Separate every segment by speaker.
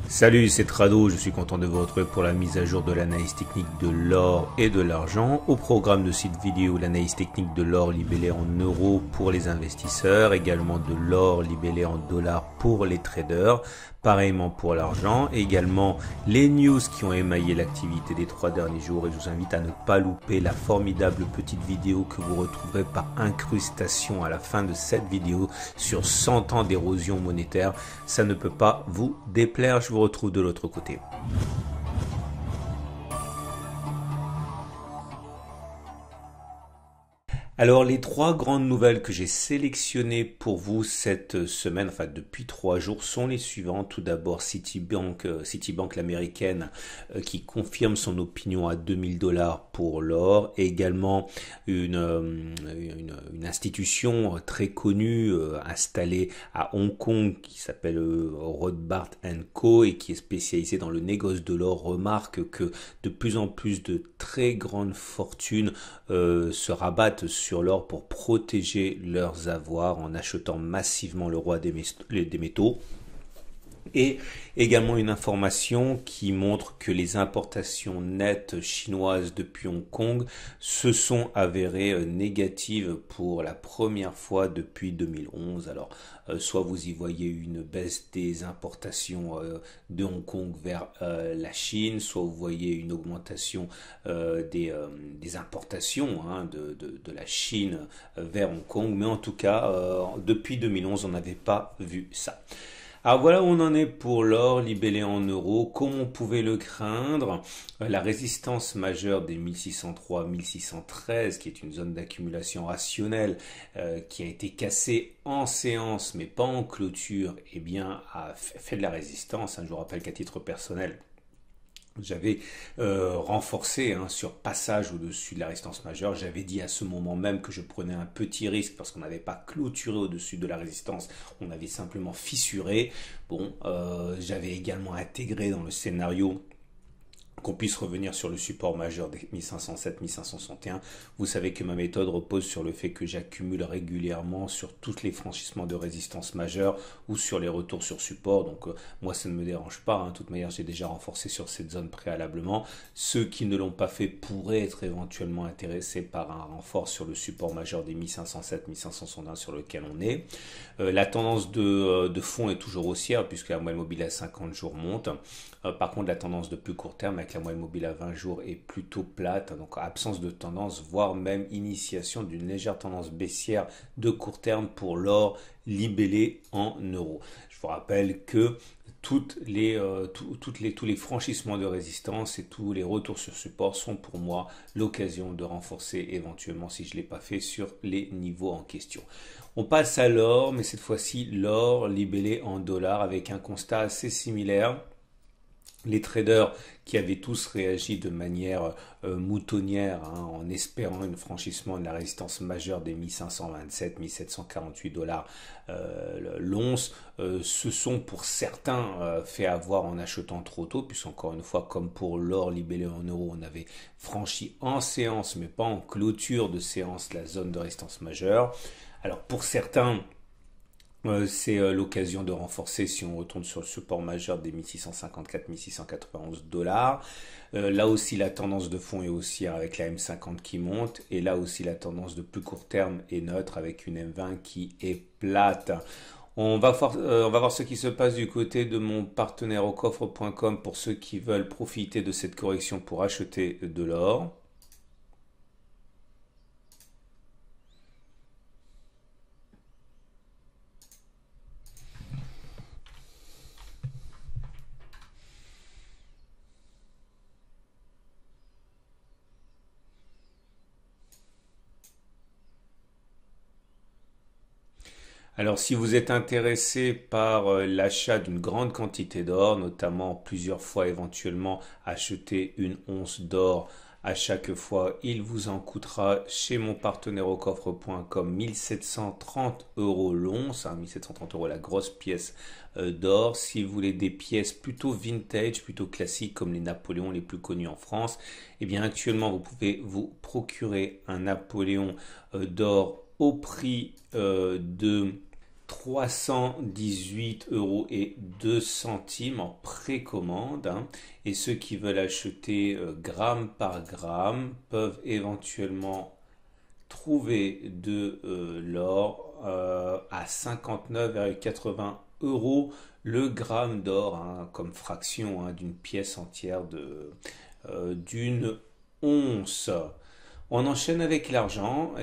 Speaker 1: Salut, c'est Trado, je suis content de vous retrouver pour la mise à jour de l'analyse technique de l'or et de l'argent. Au programme de cette vidéo, l'analyse technique de l'or libellé en euros pour les investisseurs, également de l'or libellé en dollars pour les traders, pareillement pour l'argent, également les news qui ont émaillé l'activité des 3 derniers jours et je vous invite à ne pas louper la formidable petite vidéo que vous retrouverez par incrustation à la fin de cette vidéo sur 100 ans d'érosion monétaire. Ça ne peut pas vous déplaire, je vous retrouve de l'autre côté. Alors les 3 grandes nouvelles que j'ai sélectionnées pour vous cette semaine, enfin depuis 3 jours, sont les suivantes. Tout d'abord Citibank l'américaine qui confirme son opinion à 2000 $ pour l'or, et également une institution très connue installée à Hong Kong qui s'appelle Rothbard & Co et qui est spécialisée dans le négoce de l'or remarque que de plus en plus de très grandes fortunes se rabattent sur l'or pour protéger leurs avoirs en achetant massivement le roi des métaux. Et également une information qui montre que les importations nettes chinoises depuis Hong Kong se sont avérées négatives pour la première fois depuis 2011. Alors, soit vous y voyez une baisse des importations de Hong Kong vers la Chine, soit vous voyez une augmentation des importations de la Chine vers Hong Kong. Mais en tout cas, depuis 2011, on n'avait pas vu ça. Alors voilà où on en est pour l'or libellé en euros. Comme on pouvait le craindre, la résistance majeure des 1603-1613, qui est une zone d'accumulation rationnelle qui a été cassée en séance mais pas en clôture, eh bien a fait de la résistance. Je vous rappelle qu'à titre personnel, j'avais renforcé sur passage au-dessus de la résistance majeure. J'avais dit à ce moment même que je prenais un petit risque parce qu'on n'avait pas clôturé au-dessus de la résistance, on avait simplement fissuré. Bon, j'avais également intégré dans le scénario qu'on puisse revenir sur le support majeur des 1507-1561. Vous savez que ma méthode repose sur le fait que j'accumule régulièrement sur tous les franchissements de résistance majeure ou sur les retours sur support. Donc moi ça ne me dérange pas. De toute manière j'ai déjà renforcé sur cette zone préalablement. Ceux qui ne l'ont pas fait pourraient être éventuellement intéressés par un renfort sur le support majeur des 1507-1561 sur lequel on est. La tendance de fond est toujours haussière puisque la moyenne mobile à 50 jours monte. Par contre la tendance de plus court terme avec la moyenne mobile à 20 jours est plutôt plate, donc absence de tendance, voire même initiation d'une légère tendance baissière de court terme pour l'or libellé en euros. Je vous rappelle que tous les franchissements de résistance et tous les retours sur support sont pour moi l'occasion de renforcer éventuellement, si je ne l'ai pas fait, sur les niveaux en question. On passe à l'or, mais cette fois-ci l'or libellé en dollars avec un constat assez similaire. Les traders qui avaient tous réagi de manière moutonnière en espérant un franchissement de la résistance majeure des 1527-1748 $ l'once se sont pour certains fait avoir en achetant trop tôt, puisqu'encore une fois, comme pour l'or libellé en euros, on avait franchi en séance mais pas en clôture de séance la zone de résistance majeure. Alors pour certains, c'est l'occasion de renforcer si on retourne sur le support majeur des 1654-1691 $. Là aussi la tendance de fond est haussière avec la M50 qui monte et là aussi la tendance de plus court terme est neutre avec une M20 qui est plate. On va voir ce qui se passe du côté de mon partenaire au coffre.com pour ceux qui veulent profiter de cette correction pour acheter de l'or. Alors si vous êtes intéressé par l'achat d'une grande quantité d'or, notamment plusieurs fois éventuellement acheter une once d'or à chaque fois, il vous en coûtera chez mon partenaire au coffre.com 1730 € l'once, 1730 € la grosse pièce d'or. Si vous voulez des pièces plutôt vintage, plutôt classiques comme les Napoléons les plus connus en France, eh bien actuellement vous pouvez vous procurer un Napoléon d'or au prix de 318,02 € en précommande, hein. Et ceux qui veulent acheter gramme par gramme peuvent éventuellement trouver de l'or à 59,80 € le gramme d'or, hein, comme fraction, hein, d'une pièce entière d'une once. On enchaîne avec l'argent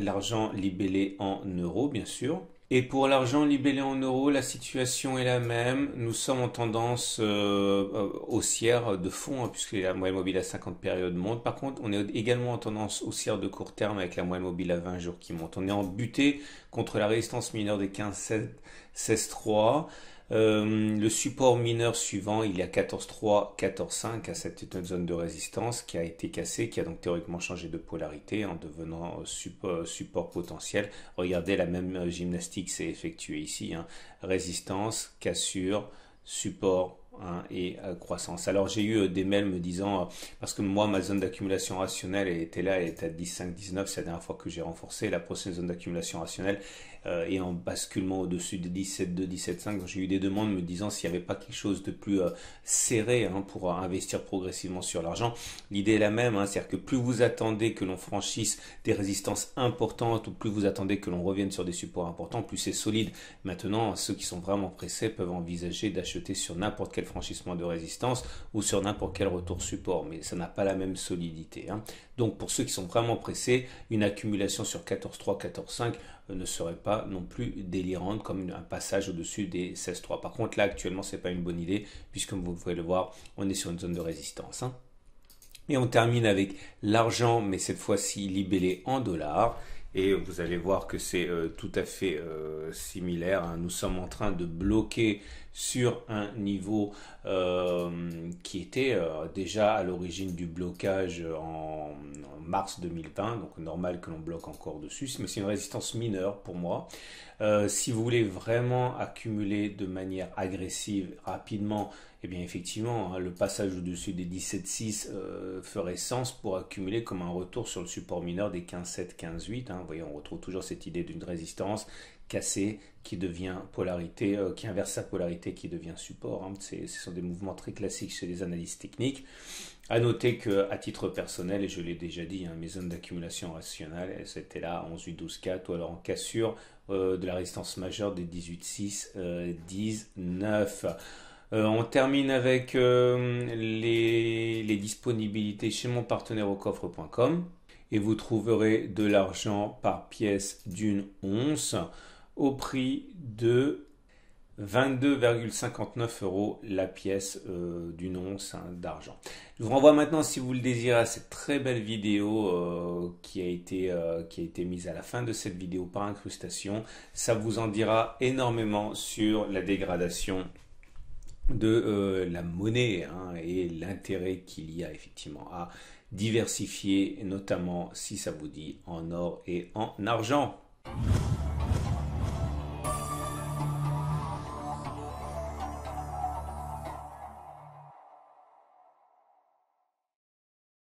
Speaker 1: libellé en euros, bien sûr. Et pour l'argent libellé en euros, la situation est la même. Nous sommes en tendance haussière de fond, hein, puisque la moyenne mobile à 50 périodes monte. Par contre, on est également en tendance haussière de court terme avec la moyenne mobile à 20 jours qui monte. On est en butée contre la résistance mineure des 15,7, 16,3. Le support mineur suivant, il y a 14,3, 14,5, à cette zone de résistance qui a été cassée, qui a donc théoriquement changé de polarité en devenant support potentiel. Regardez, la même gymnastique s'est effectuée ici, hein. Résistance, cassure, support, hein, et croissance. Alors j'ai eu des mails me disant, parce que moi ma zone d'accumulation rationnelle était là, elle était à 10,5, 19, c'est la dernière fois que j'ai renforcé. La prochaine zone d'accumulation rationnelle est en basculement au-dessus de 17,2, 17,5. Donc j'ai eu des demandes me disant s'il n'y avait pas quelque chose de plus serré, hein, pour investir progressivement sur l'argent. L'idée est la même, hein, c'est-à-dire que plus vous attendez que l'on franchisse des résistances importantes, ou plus vous attendez que l'on revienne sur des supports importants, plus c'est solide. Maintenant, ceux qui sont vraiment pressés peuvent envisager d'acheter sur n'importe quel franchissement de résistance ou sur n'importe quel retour support, mais ça n'a pas la même solidité, hein. Donc pour ceux qui sont vraiment pressés, une accumulation sur 14,3, 14,5 ne serait pas non plus délirante comme un passage au-dessus des 16,3. Par contre là actuellement c'est pas une bonne idée, puisque comme vous pouvez le voir, on est sur une zone de résistance, hein. Et on termine avec l'argent, mais cette fois-ci libellé en dollars. Et vous allez voir que c'est tout à fait similaire, hein. Nous sommes en train de bloquer sur un niveau qui était déjà à l'origine du blocage en mars 2020. Donc normal que l'on bloque encore dessus, mais c'est une résistance mineure pour moi. Si vous voulez vraiment accumuler de manière agressive rapidement, eh bien effectivement, hein, le passage au-dessus des 17,6 ferait sens pour accumuler comme un retour sur le support mineur des 15,7, 15,8. Hein. Vous voyez, on retrouve toujours cette idée d'une résistance cassée qui devient polarité, qui inverse sa polarité, qui devient support, hein. Ce sont des mouvements très classiques chez les analystes techniques. À noter que, à titre personnel, et je l'ai déjà dit, hein, mes zones d'accumulation rationnelle, c'était là 11,8, 12,4, ou alors en cassure de la résistance majeure des 18,6, 19. On termine avec les disponibilités chez mon partenaire au coffre.com, et vous trouverez de l'argent par pièce d'une once au prix de 22,59 € la pièce d'une once, hein, d'argent. Je vous renvoie maintenant, si vous le désirez, à cette très belle vidéo qui a été mise à la fin de cette vidéo par incrustation. Ça vous en dira énormément sur la dégradation de la monnaie, hein, et l'intérêt qu'il y a effectivement à diversifier, notamment si ça vous dit en or et en argent.